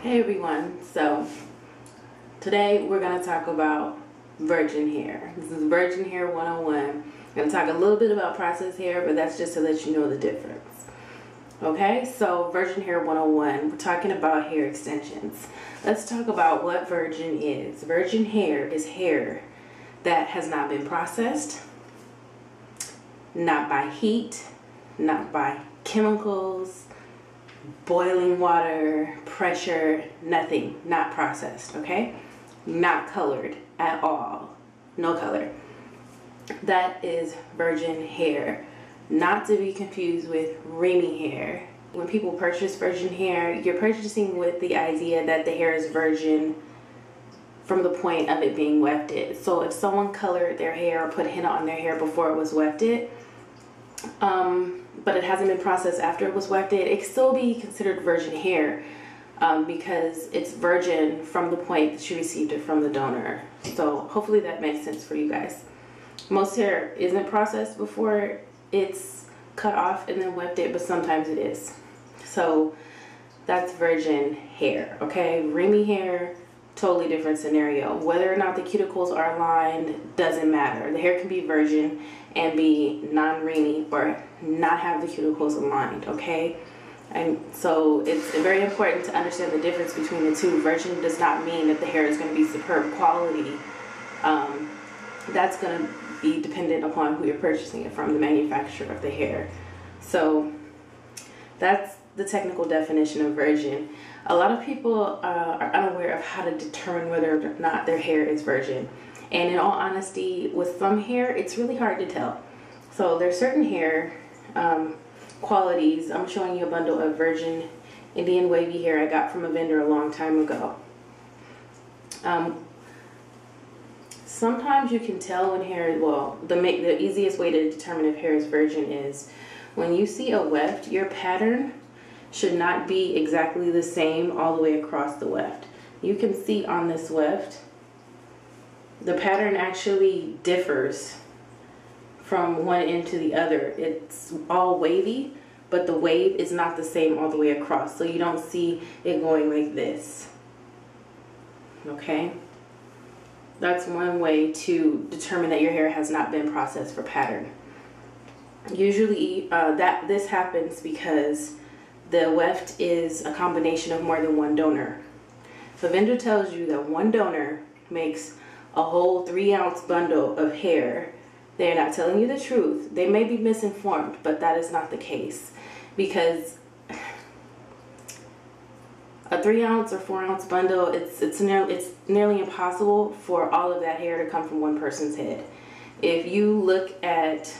Hey everyone, so today we're going to talk about virgin hair. This is Virgin Hair 101. I'm going to talk a little bit about processed hair, but that's just to let you know the difference. Okay, so Virgin Hair 101, we're talking about hair extensions. Let's talk about what virgin is. Virgin hair is hair that has not been processed, not by heat, not by chemicals, boiling water, pressure, nothing, not processed, okay? Not colored at all, no color. That is virgin hair, not to be confused with Remy hair. When people purchase virgin hair, you're purchasing with the idea that the hair is virgin from the point of it being wefted. So if someone colored their hair or put henna on their hair before it was wefted, but it hasn't been processed after it was wefted, it can still be considered virgin hair because it's virgin from the point that you received it from the donor. So hopefully that makes sense for you guys. Most hair isn't processed before it's cut off and then wefted, but sometimes it is. So that's virgin hair, okay? Remy hair, totally different scenario. Whether or not the cuticles are lined doesn't matter. The hair can be virgin and be non-Remy or not have the cuticles aligned, okay? And so it's very important to understand the difference between the two. Virgin does not mean that the hair is going to be superb quality. That's going to be dependent upon who you're purchasing it from, the manufacturer of the hair. So that's the technical definition of virgin. A lot of people are unaware of how to determine whether or not their hair is virgin. And in all honesty, with some hair, it's really hard to tell. So there's certain hair qualities. I'm showing you a bundle of virgin Indian wavy hair I got from a vendor a long time ago. Sometimes you can tell when hair, well, the easiest way to determine if hair is virgin is when you see a weft, your pattern should not be exactly the same all the way across the weft. You can see on this weft, the pattern actually differs from one end to the other. It's all wavy, but the wave is not the same all the way across. So you don't see it going like this. Okay? That's one way to determine that your hair has not been processed for pattern. Usually this happens because the weft is a combination of more than one donor. If a vendor tells you that one donor makes a whole 3-ounce bundle of hair, they're not telling you the truth. They may be misinformed, but that is not the case, because a 3-ounce or 4-ounce bundle, it's nearly impossible for all of that hair to come from one person's head. If you look at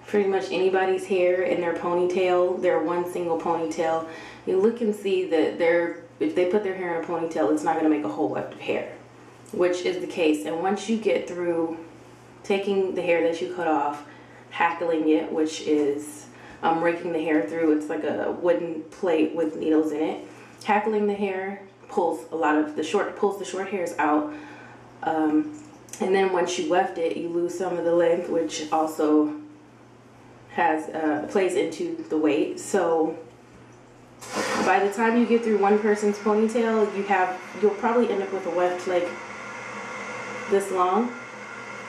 pretty much anybody's hair in their ponytail, their one single ponytail, you look and see that if they put their hair in a ponytail, it's not going to make a whole weft of hair, which is the case. And once you get through taking the hair that you cut off, hackling it, which is raking the hair through, it's like a wooden plate with needles in it. Hackling the hair pulls the short hairs out, and then once you weft it, you lose some of the length, which also plays into the weight. So by the time you get through one person's ponytail, you'll probably end up with a weft like this long.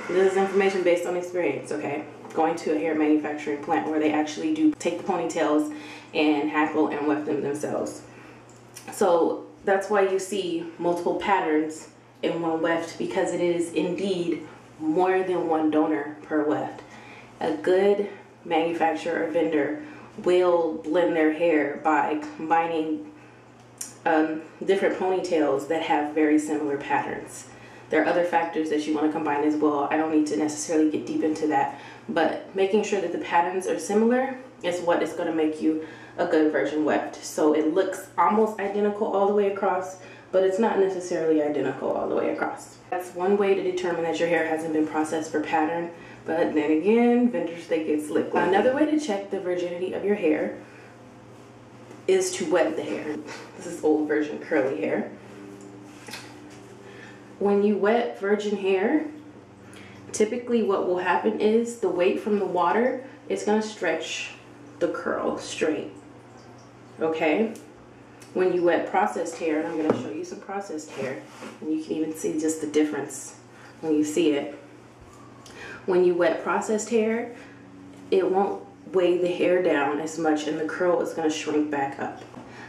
This is information based on experience, okay? Going to a hair manufacturing plant where they actually do take the ponytails and hackle and weft them themselves. So that's why you see multiple patterns in one weft, because it is indeed more than one donor per weft. A good manufacturer or vendor will blend their hair by combining different ponytails that have very similar patterns. There are other factors that you want to combine as well. I don't need to necessarily get deep into that, but making sure that the patterns are similar is what is going to make you a good virgin weft. So it looks almost identical all the way across, but it's not necessarily identical all the way across. That's one way to determine that your hair hasn't been processed for pattern. But then again, vendors, they get slick. Another way to check the virginity of your hair is to wet the hair. This is old virgin curly hair. When you wet virgin hair, typically what will happen is the weight from the water is going to stretch the curl straight. Okay? when you wet processed hair, and I'm going to show you some processed hair, and you can even see just the difference when you see it. When you wet processed hair, it won't weigh the hair down as much, and the curl is going to shrink back up.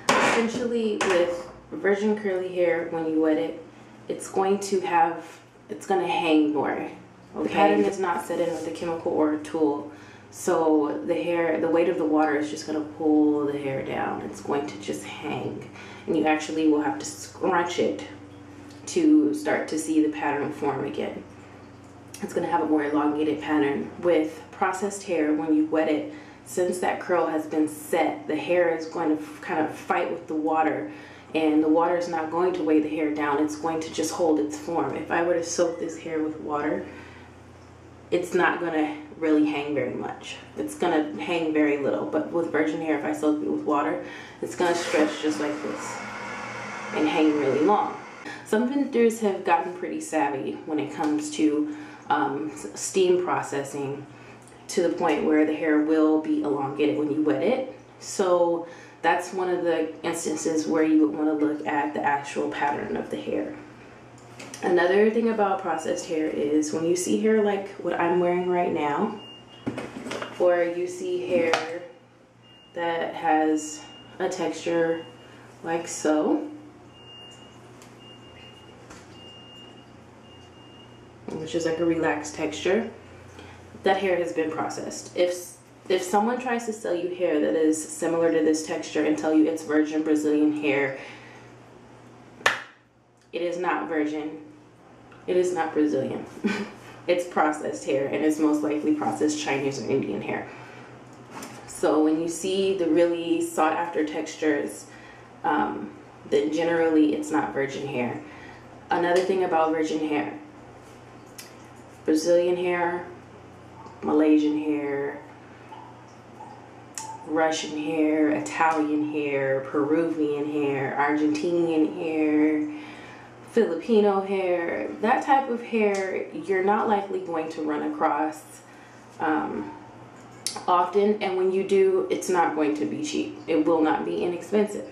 Essentially, with virgin curly hair, when you wet it, it's going to hang more. The pattern is not set in with a chemical or a tool, so the weight of the water is just going to pull the hair down. It's going to just hang, and you actually will have to scrunch it to start to see the pattern form again. It's going to have a more elongated pattern. With processed hair, when you wet it, since that curl has been set, the hair is going to kind of fight with the water, and the water is not going to weigh the hair down. It's going to just hold its form. If I were to soak this hair with water, it's not going to really hang very much. It's going to hang very little. But with virgin hair, if I soak it with water, it's going to stretch just like this and hang really long. Some vendors have gotten pretty savvy when it comes to steam processing, to the point where the hair will be elongated when you wet it. So that's one of the instances where you would want to look at the actual pattern of the hair. Another thing about processed hair is when you see hair like what I'm wearing right now, or you see hair that has a texture like so, which is like a relaxed texture, that hair has been processed. If someone tries to sell you hair that is similar to this texture and tell you it's virgin Brazilian hair, it is not virgin. It is not Brazilian. It's processed hair, and it's most likely processed Chinese or Indian hair. So when you see the really sought after textures, then generally it's not virgin hair. Another thing about virgin hair: Brazilian hair, Malaysian hair, Russian hair, Italian hair, Peruvian hair, Argentinian hair, Filipino hair, that type of hair you're not likely going to run across often, and when you do, it's not going to be cheap. It will not be inexpensive.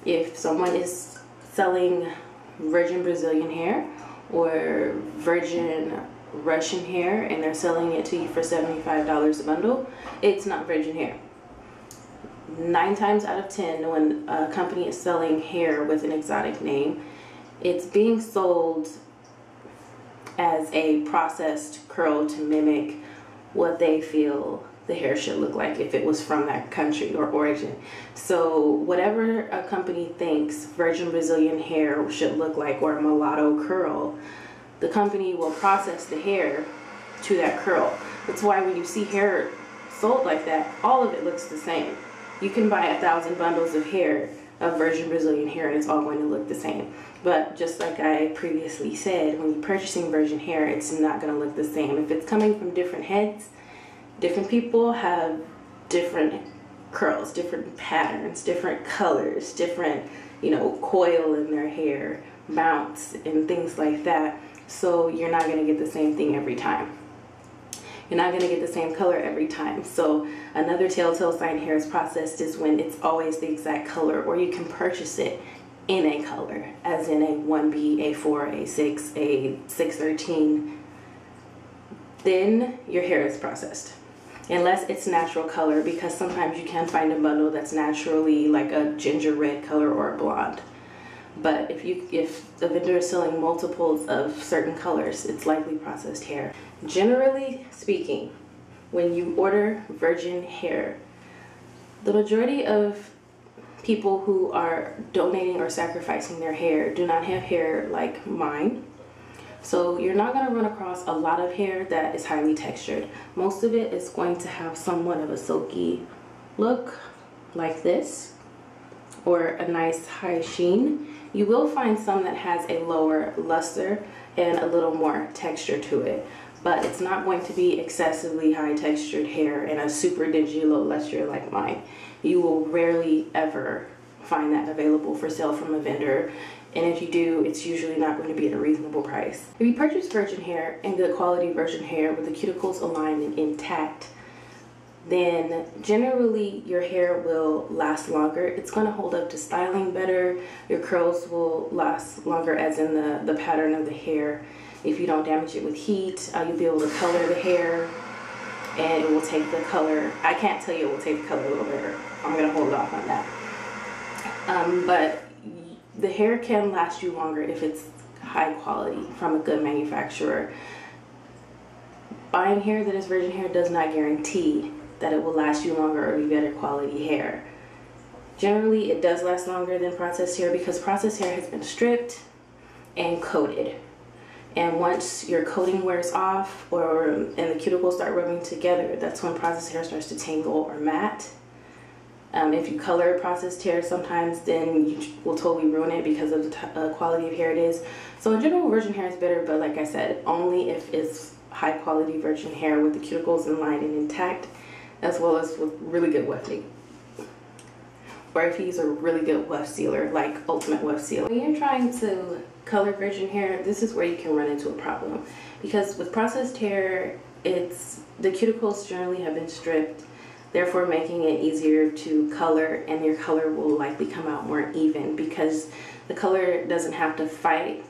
If someone is selling virgin Brazilian hair or virgin Russian hair and they're selling it to you for $75 a bundle, it's not virgin hair. 9 times out of 10, when a company is selling hair with an exotic name, it's being sold as a processed curl to mimic what they feel the hair should look like if it was from that country or origin. So whatever a company thinks virgin Brazilian hair should look like, or a mulatto curl, the company will process the hair to that curl. That's why when you see hair sold like that, all of it looks the same. You can buy 1,000 bundles of hair, of virgin Brazilian hair, and it's all going to look the same. But just like I previously said, when you're purchasing virgin hair, it's not going to look the same. If it's coming from different heads, different people have different curls, different patterns, different colors, different, coil in their hair, bounce, and things like that. So you're not going to get the same thing every time. You're not going to get the same color every time. So another telltale sign hair is processed is when it's always the exact color, or you can purchase it in a color, as in a 1B, A4, A6, A613. Then your hair is processed. Unless it's natural color, because sometimes you can find a bundle that's naturally like a ginger red color or a blonde. But if the vendor is selling multiples of certain colors, it's likely processed hair. Generally speaking, when you order virgin hair, the majority of people who are donating or sacrificing their hair do not have hair like mine. So you're not going to run across a lot of hair that is highly textured. Most of it is going to have somewhat of a silky look like this, or a nice high sheen. You will find some that has a lower luster and a little more texture to it, but it's not going to be excessively high textured hair and a super dingy low luster like mine. You will rarely ever find that available for sale from a vendor, and if you do, it's usually not going to be at a reasonable price. If you purchase virgin hair and good quality virgin hair with the cuticles aligned and intact, then generally your hair will last longer. It's going to hold up to styling better. Your curls will last longer, as in the pattern of the hair. If you don't damage it with heat, you'll be able to color the hair, and it will take the color. I can't tell you it will take the color a little better. I'm going to hold off on that. But the hair can last you longer if it's high quality from a good manufacturer. Buying hair that is virgin hair does not guarantee that it will last you longer or be better quality hair. Generally, it does last longer than processed hair because processed hair has been stripped and coated. And once your coating wears off and the cuticles start rubbing together, that's when processed hair starts to tangle or matte. If you color processed hair sometimes, then you will totally ruin it because of the quality of hair it is. So in general, virgin hair is better, but like I said, only if it's high quality virgin hair with the cuticles in line and intact, as well as with really good wefting. Or if you use a really good weft sealer, like Ultimate Weft Sealer. When you're trying to color virgin hair, this is where you can run into a problem. Because with processed hair, the cuticles generally have been stripped, therefore making it easier to color, and your color will likely come out more even because the color doesn't have to fight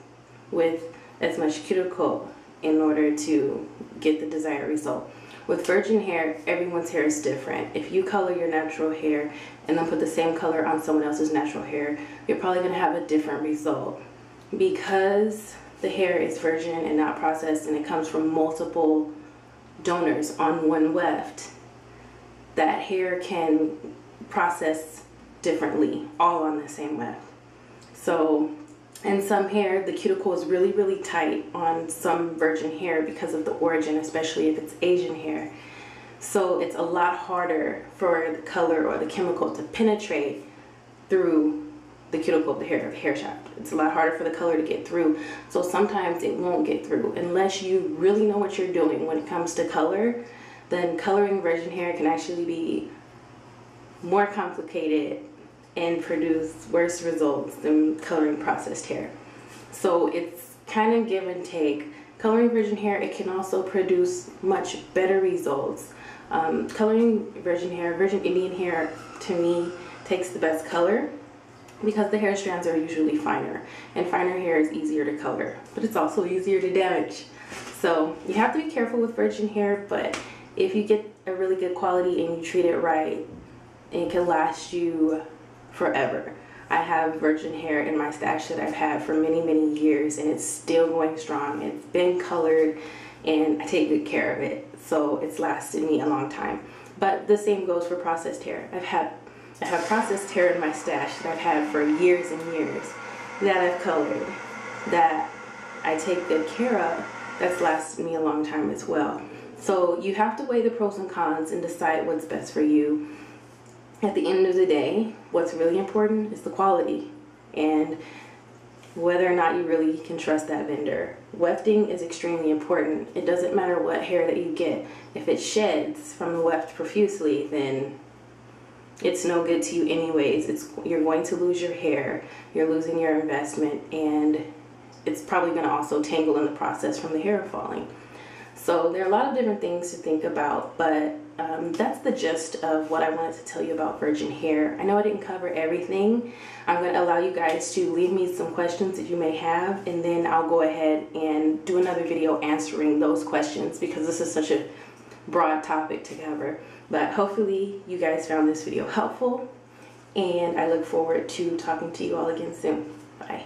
with as much cuticle in order to get the desired result. With virgin hair, everyone's hair is different. If you color your natural hair and then put the same color on someone else's natural hair, you're probably going to have a different result. Because the hair is virgin and not processed, and it comes from multiple donors on one weft, that hair can process differently, all on the same weft. So in some hair, the cuticle is really, really tight on some virgin hair because of the origin, especially if it's Asian hair. So it's a lot harder for the color or the chemical to penetrate through the cuticle of the hair shaft. It's a lot harder for the color to get through. So sometimes it won't get through unless you really know what you're doing when it comes to color. Then coloring virgin hair can actually be more complicated and produce worse results than coloring processed hair. So it's kind of give and take. Coloring virgin hair, it can also produce much better results. Coloring virgin hair, virgin Indian hair, to me, takes the best color because the hair strands are usually finer, and finer hair is easier to color, but it's also easier to damage. So you have to be careful with virgin hair, but if you get a really good quality and you treat it right, it can last you forever. I have virgin hair in my stash that I've had for many, many years, and it's still going strong. It's been colored, and I take good care of it, so it's lasted me a long time. But the same goes for processed hair. I have processed hair in my stash that I've had for years and years, that I've colored, that I take good care of, that's lasted me a long time as well. So you have to weigh the pros and cons and decide what's best for you. At the end of the day, what's really important is the quality and whether or not you really can trust that vendor. Wefting is extremely important. It doesn't matter what hair that you get. If it sheds from the weft profusely, then it's no good to you anyways. You're going to lose your hair, you're losing your investment, and it's probably going to also tangle in the process from the hair falling. So there are a lot of different things to think about, but that's the gist of what I wanted to tell you about virgin hair. I know I didn't cover everything. I'm going to allow you guys to leave me some questions that you may have, and then I'll go ahead and do another video answering those questions because this is such a broad topic to cover. But hopefully you guys found this video helpful, and I look forward to talking to you all again soon. Bye.